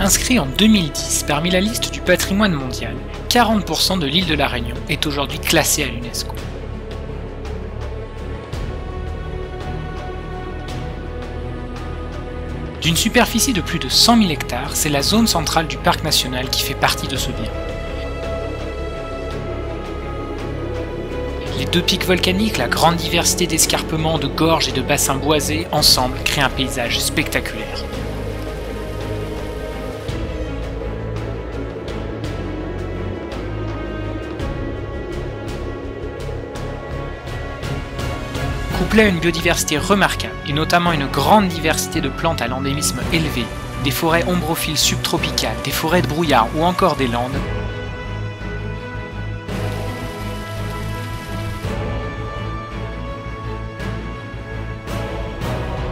Inscrit en 2010 parmi la liste du patrimoine mondial, 40% de l'île de la Réunion est aujourd'hui classée à l'UNESCO. D'une superficie de plus de 100 000 hectares, c'est la zone centrale du parc national qui fait partie de ce bien. Les deux pics volcaniques, la grande diversité d'escarpements, de gorges et de bassins boisés, ensemble, créent un paysage spectaculaire. Couplé à une biodiversité remarquable, et notamment une grande diversité de plantes à l'endémisme élevé, des forêts ombrophiles subtropicales, des forêts de brouillard ou encore des landes,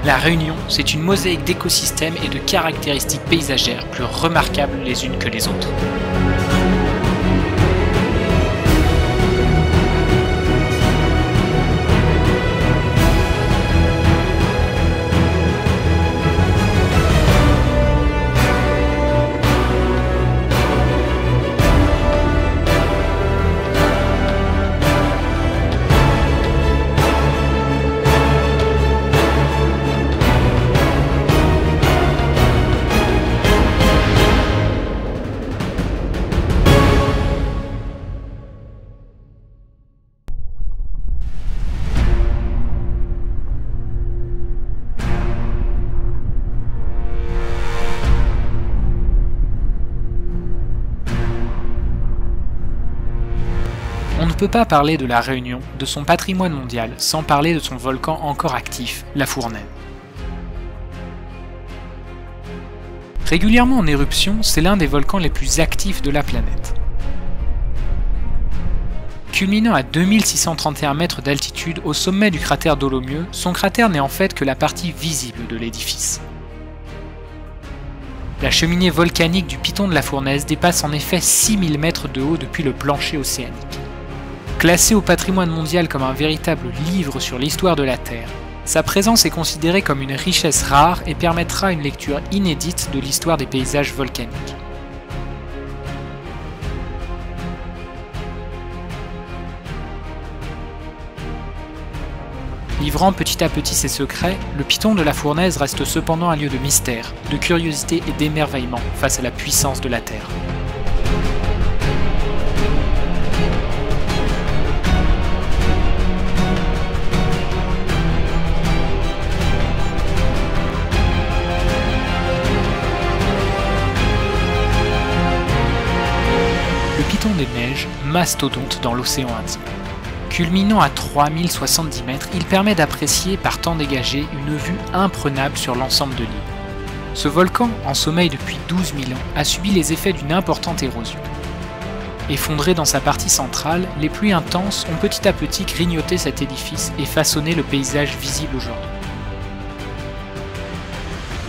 La Réunion, c'est une mosaïque d'écosystèmes et de caractéristiques paysagères plus remarquables les unes que les autres. On ne peut pas parler de la Réunion, de son patrimoine mondial, sans parler de son volcan encore actif, la Fournaise. Régulièrement en éruption, c'est l'un des volcans les plus actifs de la planète. Culminant à 2631 mètres d'altitude au sommet du cratère Dolomieu, son cratère n'est en fait que la partie visible de l'édifice. La cheminée volcanique du piton de la Fournaise dépasse en effet 6000 mètres de haut depuis le plancher océanique. Classé au patrimoine mondial comme un véritable livre sur l'histoire de la Terre, sa présence est considérée comme une richesse rare et permettra une lecture inédite de l'histoire des paysages volcaniques. Livrant petit à petit ses secrets, le piton de la Fournaise reste cependant un lieu de mystère, de curiosité et d'émerveillement face à la puissance de la Terre. Le piton des neiges, mastodonte dans l'océan Indien. Culminant à 3070 mètres, il permet d'apprécier par temps dégagé une vue imprenable sur l'ensemble de l'île. Ce volcan, en sommeil depuis 12 000 ans, a subi les effets d'une importante érosion. Effondré dans sa partie centrale, les pluies intenses ont petit à petit grignoté cet édifice et façonné le paysage visible aujourd'hui.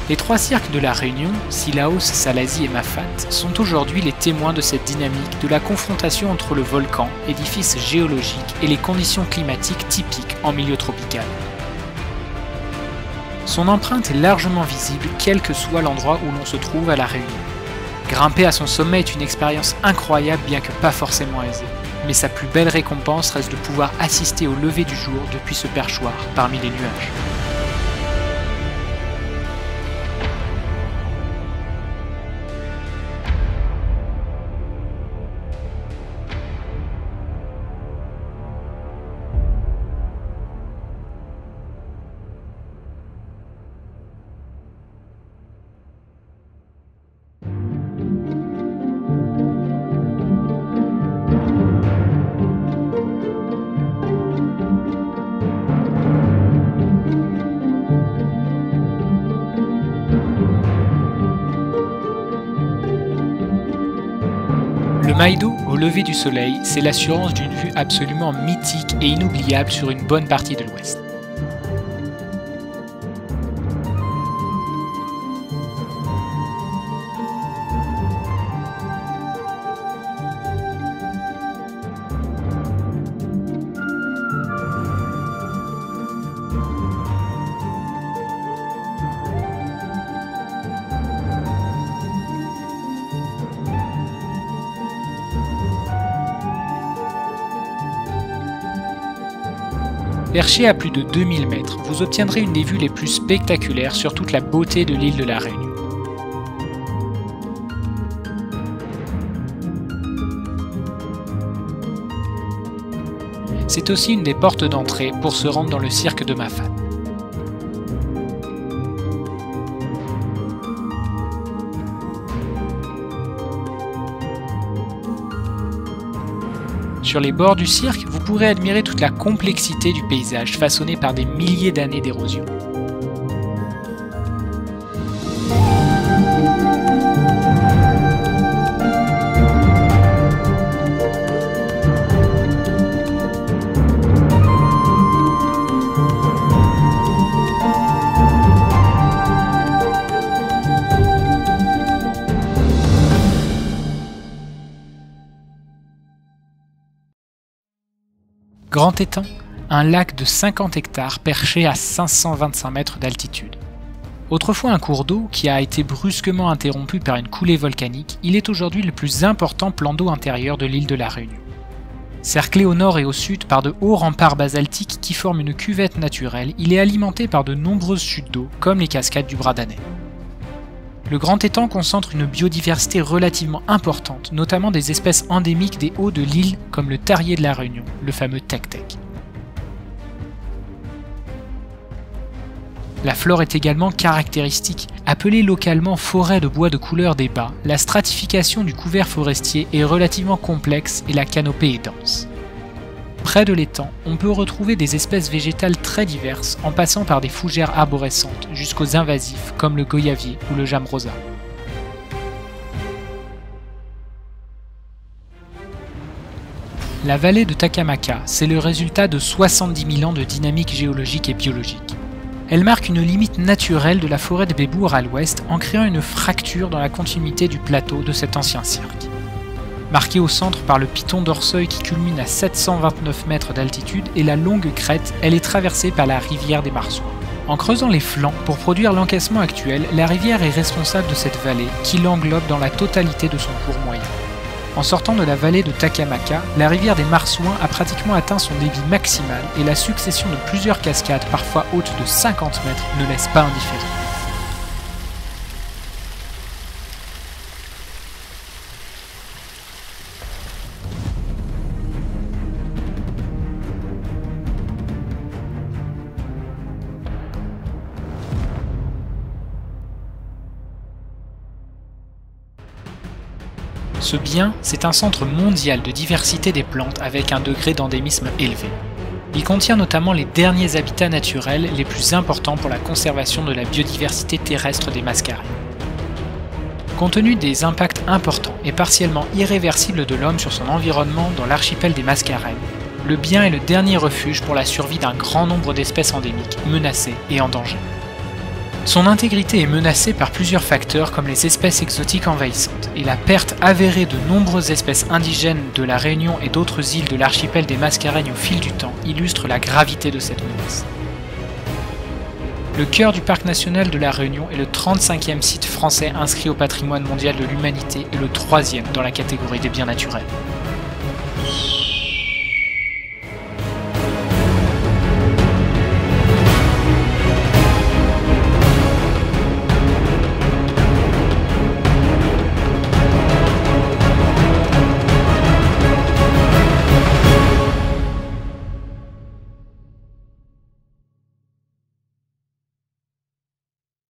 Les trois cirques de la Réunion, Sillaos, Salazie et Mafat, sont aujourd'hui les témoins de cette dynamique de la confrontation entre le volcan, édifice géologique, et les conditions climatiques typiques en milieu tropical. Son empreinte est largement visible quel que soit l'endroit où l'on se trouve à la Réunion. Grimper à son sommet est une expérience incroyable bien que pas forcément aisée, mais sa plus belle récompense reste de pouvoir assister au lever du jour depuis ce perchoir parmi les nuages. Le Maïdo, au lever du soleil, c'est l'assurance d'une vue absolument mythique et inoubliable sur une bonne partie de l'Ouest. Perché à plus de 2000 mètres, vous obtiendrez une des vues les plus spectaculaires sur toute la beauté de l'île de la Réunion. C'est aussi une des portes d'entrée pour se rendre dans le cirque de Mafan. Sur les bords du cirque, vous pourrez admirer toute la complexité du paysage façonné par des milliers d'années d'érosion. Grand Étang, un lac de 50 hectares perché à 525 mètres d'altitude. Autrefois un cours d'eau qui a été brusquement interrompu par une coulée volcanique, il est aujourd'hui le plus important plan d'eau intérieur de l'île de la Réunion. Cerclé au nord et au sud par de hauts remparts basaltiques qui forment une cuvette naturelle, il est alimenté par de nombreuses chutes d'eau, comme les cascades du Bras d'Annais. Le Grand Étang concentre une biodiversité relativement importante, notamment des espèces endémiques des hauts de l'île comme le tarier de la Réunion, le fameux tec-tec. La flore est également caractéristique. Appelée localement forêt de bois de couleur des bas, la stratification du couvert forestier est relativement complexe et la canopée est dense. Près de l'étang, on peut retrouver des espèces végétales très diverses en passant par des fougères arborescentes jusqu'aux invasifs comme le goyavier ou le jam rosa. La vallée de Takamaka, c'est le résultat de 70 000 ans de dynamique géologique et biologique. Elle marque une limite naturelle de la forêt de Bébour à l'ouest en créant une fracture dans la continuité du plateau de cet ancien cirque. Marquée au centre par le piton d'Orseuil qui culmine à 729 mètres d'altitude et la longue crête, elle est traversée par la rivière des Marsouins. En creusant les flancs pour produire l'encaissement actuel, la rivière est responsable de cette vallée qui l'englobe dans la totalité de son cours moyen. En sortant de la vallée de Takamaka, la rivière des Marsouins a pratiquement atteint son débit maximal et la succession de plusieurs cascades, parfois hautes de 50 mètres, ne laisse pas indifférent. Ce bien, c'est un centre mondial de diversité des plantes avec un degré d'endémisme élevé. Il contient notamment les derniers habitats naturels les plus importants pour la conservation de la biodiversité terrestre des mascareignes. Compte tenu des impacts importants et partiellement irréversibles de l'homme sur son environnement dans l'archipel des mascareignes, le bien est le dernier refuge pour la survie d'un grand nombre d'espèces endémiques, menacées et en danger. Son intégrité est menacée par plusieurs facteurs comme les espèces exotiques envahissantes et la perte avérée de nombreuses espèces indigènes de la Réunion et d'autres îles de l'archipel des Mascareignes au fil du temps illustre la gravité de cette menace. Le cœur du parc national de la Réunion est le 35e site français inscrit au patrimoine mondial de l'humanité et le 3e dans la catégorie des biens naturels.